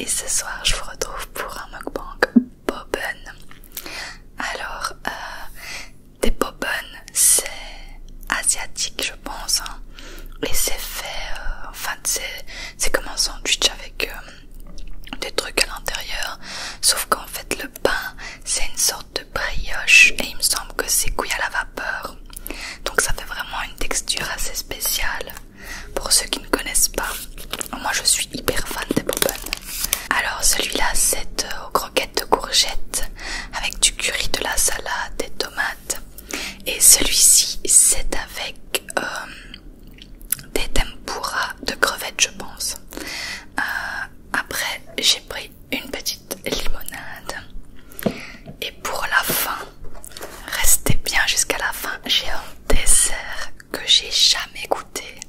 et ce soir je vous retrouve pour un mukbang boban. Alors, des boban c'est asiatique je pense, hein. Et c'est fait, enfin c'est comme un sandwich avec des trucs à l'intérieur, sauf qu'en fait le pain c'est une sorte de brioche et il me semble que c'est cuit à la vapeur, donc ça fait vraiment une texture assez spéciale pour ceux qui ne connaissent pas. Moi je suis hyper fan des boban. Alors celui-là c'est aux croquettes de courgettes avec du curry, de la salade, des tomates, et celui-ci c'est avec des tempura de crevettes je pense. Après j'ai pris une petite limonade, et pour la fin, restez bien jusqu'à la fin, j'ai un dessert que j'ai jamais goûté,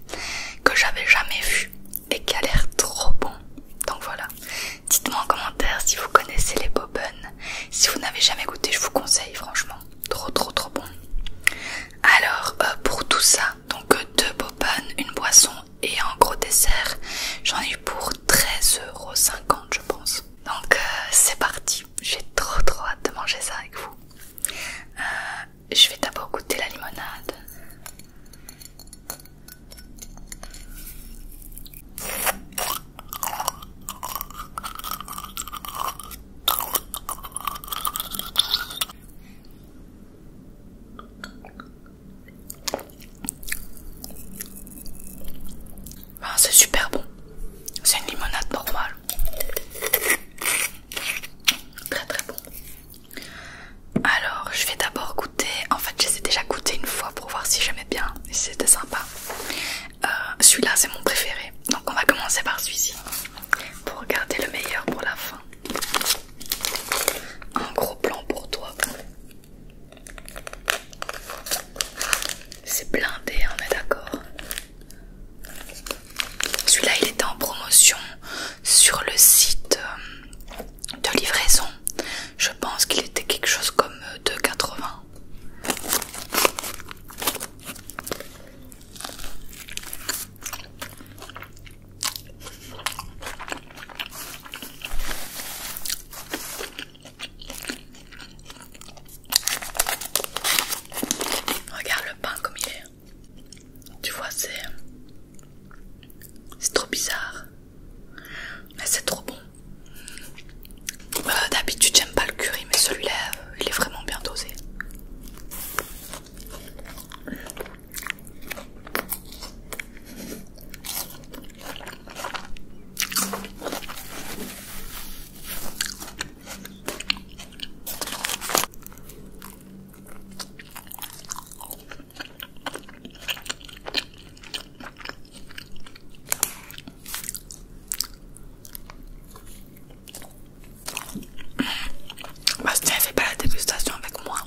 que j'avais jamais vu et qui a l'air trop bon. Donc voilà, dites-moi en commentaire si vous connaissez les boban. Si vous n'avez jamais goûté, je vous conseille franchement, trop bon. Alors pour tout ça, donc 2 boban, une boisson et un gros dessert, j'en ai eu pour 13,50 € je pense. Donc c'est parti, j'ai trop hâte de manger ça avec vous. Je vais d'abord goûter la limonade. C'est super bon, c'est une limonade normale, très bon. Alors je vais d'abord goûter, en fait je les ai déjà goûté une fois pour voir si j'aimais bien et si c'était sympa. Celui-là c'est mon préféré, donc on va commencer par celui-ci pour garder le meilleur pour la fin. Un gros plan pour toi. C'est blindé, on est d'accord. Celui-là il était en promotion sur le site de livraison. Je pense qu'il était quelque chose comme 2,80 €. Regarde le pain comme il est. Tu vois, c'est trop bizarre, mais c'est trop bon. D'habitude j'aime pas le curry, mais celui-là il est vraiment bien dosé. Bastien fait pas la dégustation avec moi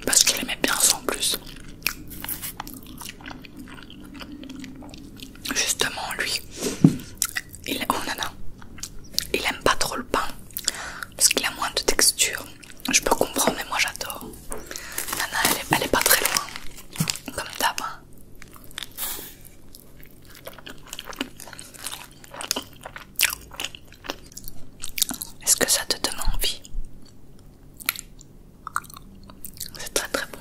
parce qu'il aimait bien ça en plus. Justement lui, il aime pas trop le pain parce qu'il a moins de texture. Je peux comprendre, mais moi j'adore. Nana elle est pas très loin, comme d'hab. Est-ce que ça te donne envie? C'est très bon.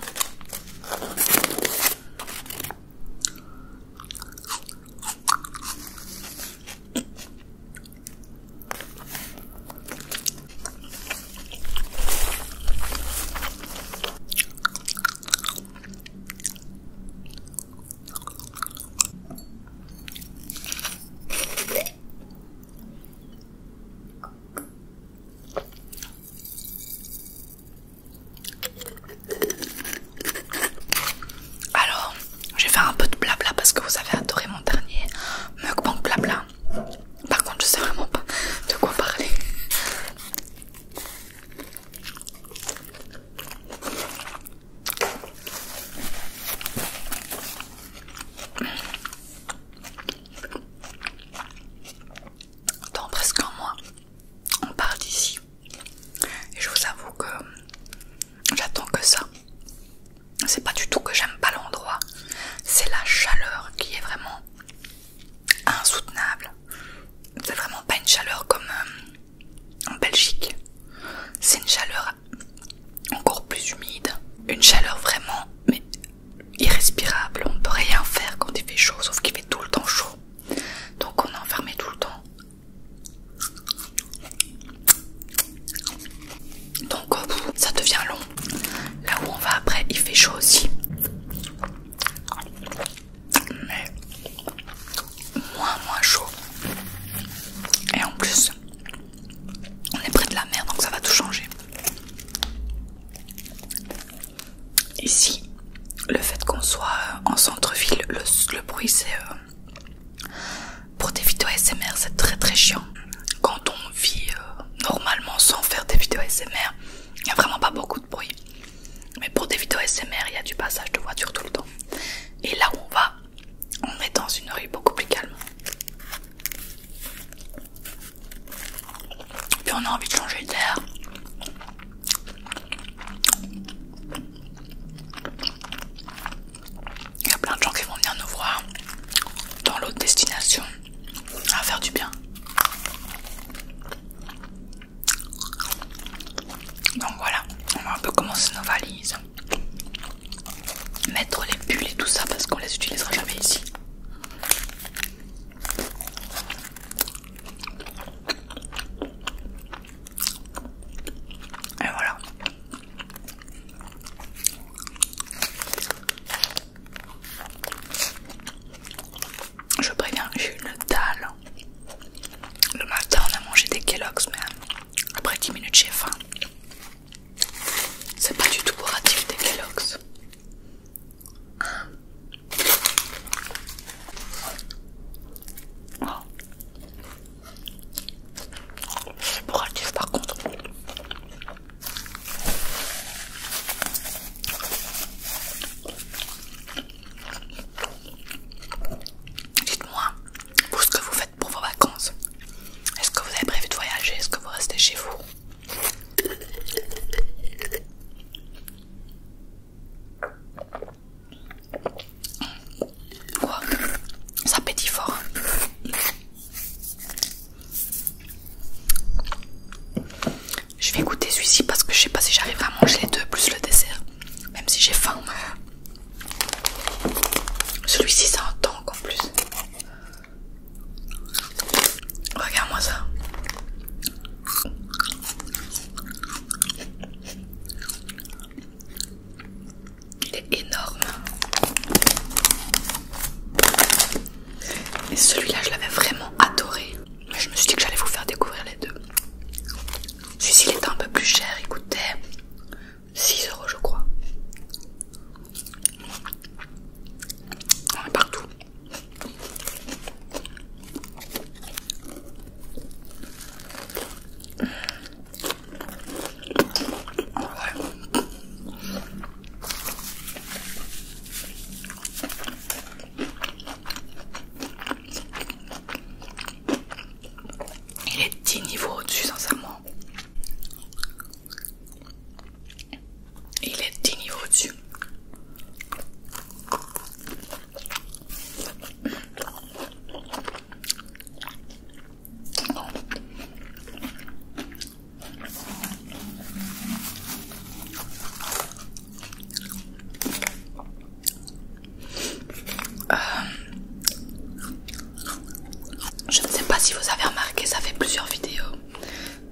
fait chaud aussi. Mais moins chaud. Et en plus, on est près de la mer, donc ça va tout changer. Ici, le fait qu'on soit en centre-ville, le bruit c'est... pour des vidéos ASMR, c'est très chiant. Quand on vit normalement sans faire des vidéos ASMR, il n'y a vraiment pas beaucoup de bruit. Mais pour des vidéos ASMR, il y a du passage de voiture tout le temps. Et là où on va, on est dans une rue beaucoup plus calme. Puis on a envie de changer d'air. Il y a plein de gens qui vont venir nous voir dans l'autre destination. Ça va faire du bien. Donc voilà, on va un peu commencer nos valises. Mettre les pulls et tout ça parce qu'on les utilisera jamais ici. Et voilà. Je préviens, j'ai une dalle. Le matin on a mangé des Kellogg's, mais après 10 minutes j'ai faim. C'est pas du tout curatif des Kellogg's. C'est curatif par contre. Dites-moi, vous ce que vous faites pour vos vacances. Est-ce que vous avez prévu de voyager? Est-ce que vous restez chez vous? Quoi? Ça pétille fort. Je vais goûter celui-ci parce que je sais pas si j'arriverai à manger les deux plus le dessert. Même si j'ai faim. Celui-ci c'est un tank en plus. Regarde-moi ça. Il est énorme. Et celui-là je l'avais vraiment adoré. Mais je me suis dit que j'allais vous faire découvrir les deux. Celui-ci il était un peu plus cher, il coûtait 6 € je crois. On est partout. Ouais. Il est 10 niveaux au-dessus, sincèrement. Il est 10 niveaux au-dessus. Je ne sais pas si vous avez remarqué, ça fait plusieurs vidéos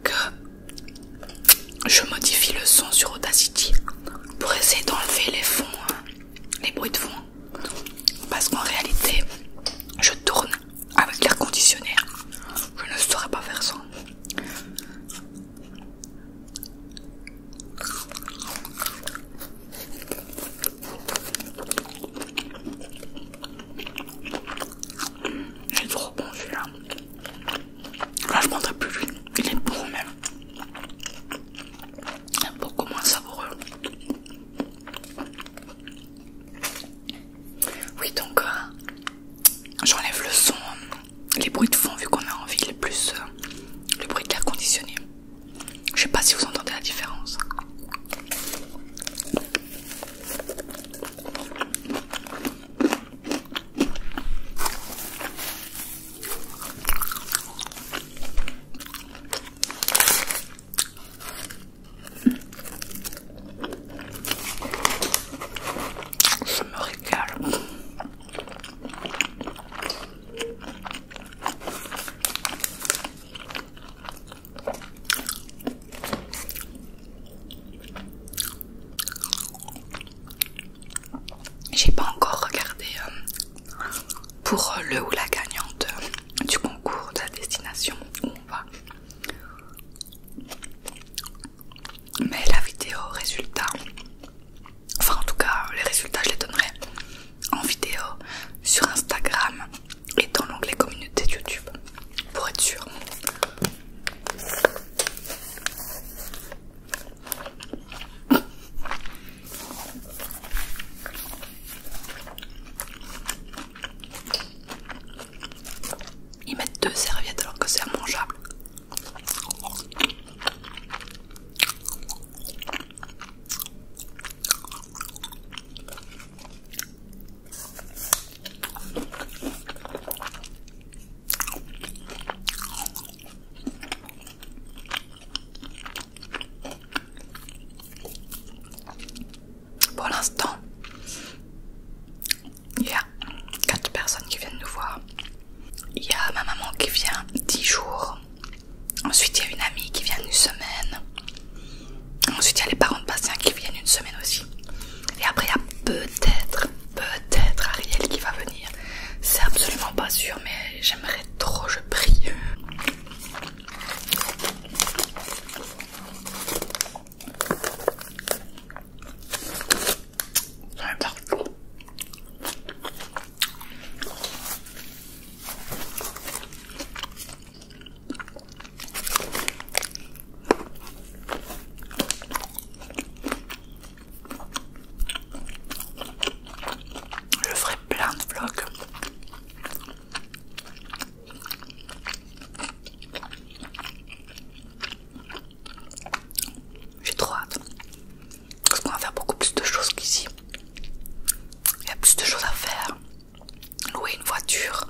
que je modifie le son sur Audacity pour essayer d'enlever les fonds, les bruits de fond. Parce qu'en réalité, je tourne avec l'air conditionné. Je ne saurais pas faire ça. Il est trop bon celui-là. Là je prendrai plus lui. Il est bon même. Beaucoup moins savoureux. Oui donc j'enlève le son, les bruits de fond vu qu'on est en ville, plus le bruit de l'air conditionné. Je sais pas si vous entendez la différence. Je me régale. pour le ou la gagnante du concours de la destination où on va. Mais la vidéo résultat, enfin en tout cas les résultats je les donnerai en vidéo sur Instagram et dans l'onglet communauté de YouTube pour être sûr. Ils mettent 2 serviettes alors que c'est immangeable. Pour l'instant, il y a 4 personnes qui viennent nous voir. Il y a ma maman qui vient 10 jours. Ensuite, il y a une amie qui vient une semaine. Ensuite, il y a les parents de Bastien qui viennent une semaine aussi. Et après, il y a peut-être Ariel qui va venir. C'est absolument pas sûr, mais j'aimerais trop, je prie. Je ferai plein de vlogs. J'ai trop hâte. Parce qu'on va faire beaucoup plus de choses qu'ici. Il y a plus de choses à faire. Louer une voiture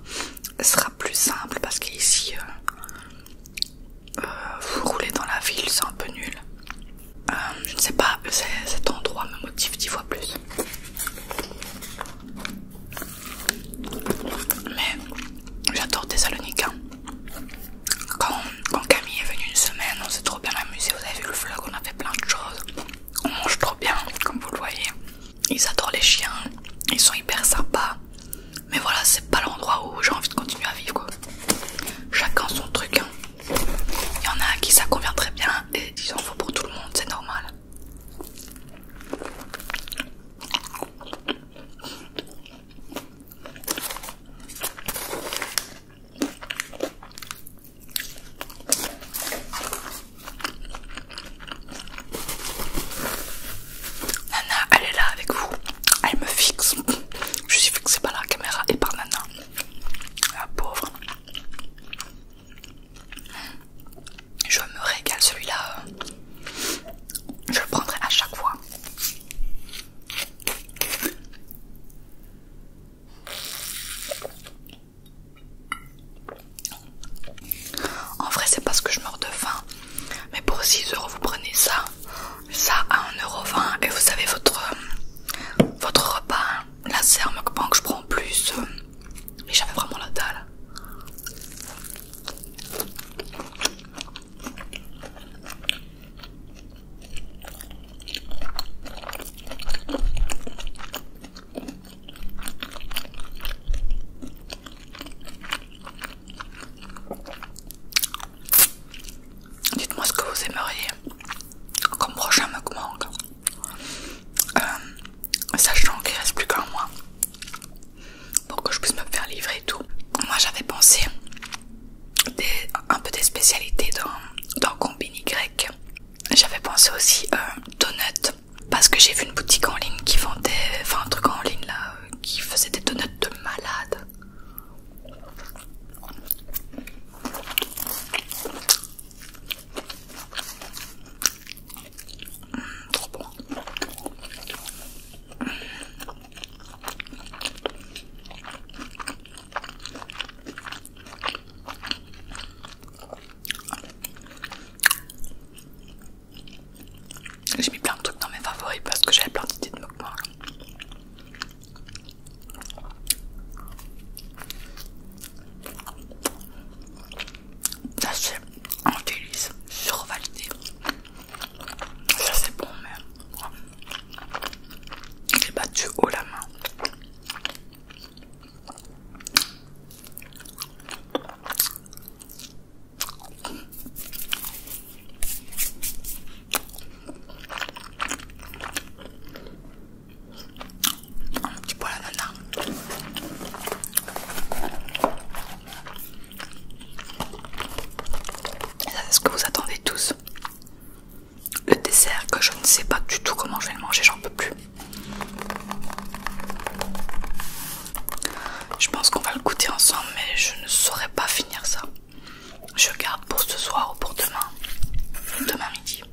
sera plus simple parce qu'ici, rouler dans la ville c'est un peu nul. Je ne sais pas, cet endroit me motive 10 fois plus. Mais j'adore Thessalonique. Quand Camille est venue une semaine, on s'est trop bien amusé. Vous avez vu le vlog, on a fait plein de choses. On mange trop bien, comme vous le voyez. Ils adorent les chiens, ils sont hyper sympas. Mais voilà, c'est pas l'endroit où j'ai envie de continuer à vivre quoi. Chacun son truc. Hein. Il y en a à qui ça convient très bien et disons faut pour tout le monde, c'est normal. Nana, elle est là avec vous. Elle me fixe. Je suis fixée par la caméra et par Nana. La pauvre. Je me régale celui-là. Je le prendrai à chaque fois. En vrai c'est parce que je meurs de faim. Mais pour 6 € vous prenez ça. Ça à 1,20 € et vous avez votre repas. Là c'est un mukbang que je prends plus. Et j'avais vraiment la dalle. Dites-moi ce que vous aimeriez comme prochain mukbang. Sachant qu'il reste plus qu'un mois pour que je puisse me faire livrer et tout. Moi j'avais pensé un peu des spécialités dans Combini Y. J'avais pensé aussi donuts parce que j'ai vu une boutique en ligne qui vendait, enfin un truc en ligne là, qui faisait des donuts de malade. Trop bon. J'ai mis plein de trucs dans mes favoris parce que j'avais plein d'idées de mukbang. ne sais pas du tout comment je vais le manger, j'en peux plus. Je pense qu'on va le goûter ensemble, mais je ne saurais pas finir ça. Je garde pour ce soir ou pour demain midi.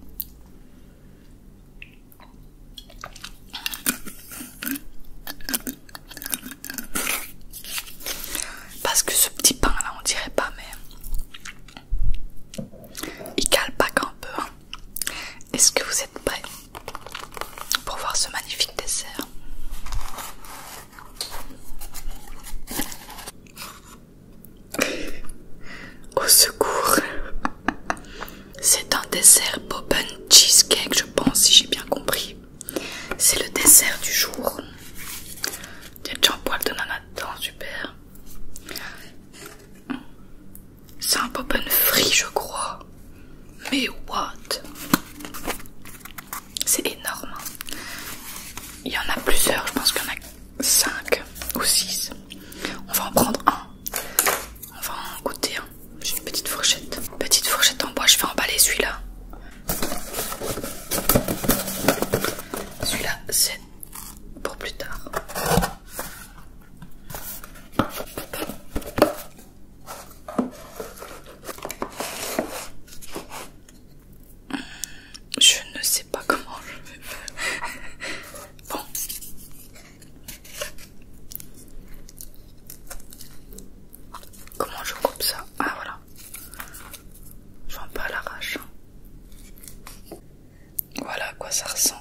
Parce que ce petit pain là, on dirait pas, mais il cale pas qu'un peu. Hein. Est-ce que vous êtes prêts pour voir ce magnifique dessert? Au secours. C'est un dessert Boban Cheesecake, je pense, si j'ai bien compris. C'est le dessert du jour. Il y a déjà un poil de nana dedans, super. C'est un Boban frit, je crois. Mais what? C'est énorme. Il y en a plusieurs, je pense qu'il y en a 5 ou 6. On va en prendre un. On va en goûter un. J'ai une petite fourchette. Petite fourchette en bois, je vais emballer celui-là. Celui-là, c'est pour plus tard. Je ne sais pas comment je vais faire. Bon. Comment je coupe ça? Ah voilà. Je vais un peu à l'arrache. Voilà à quoi ça ressemble.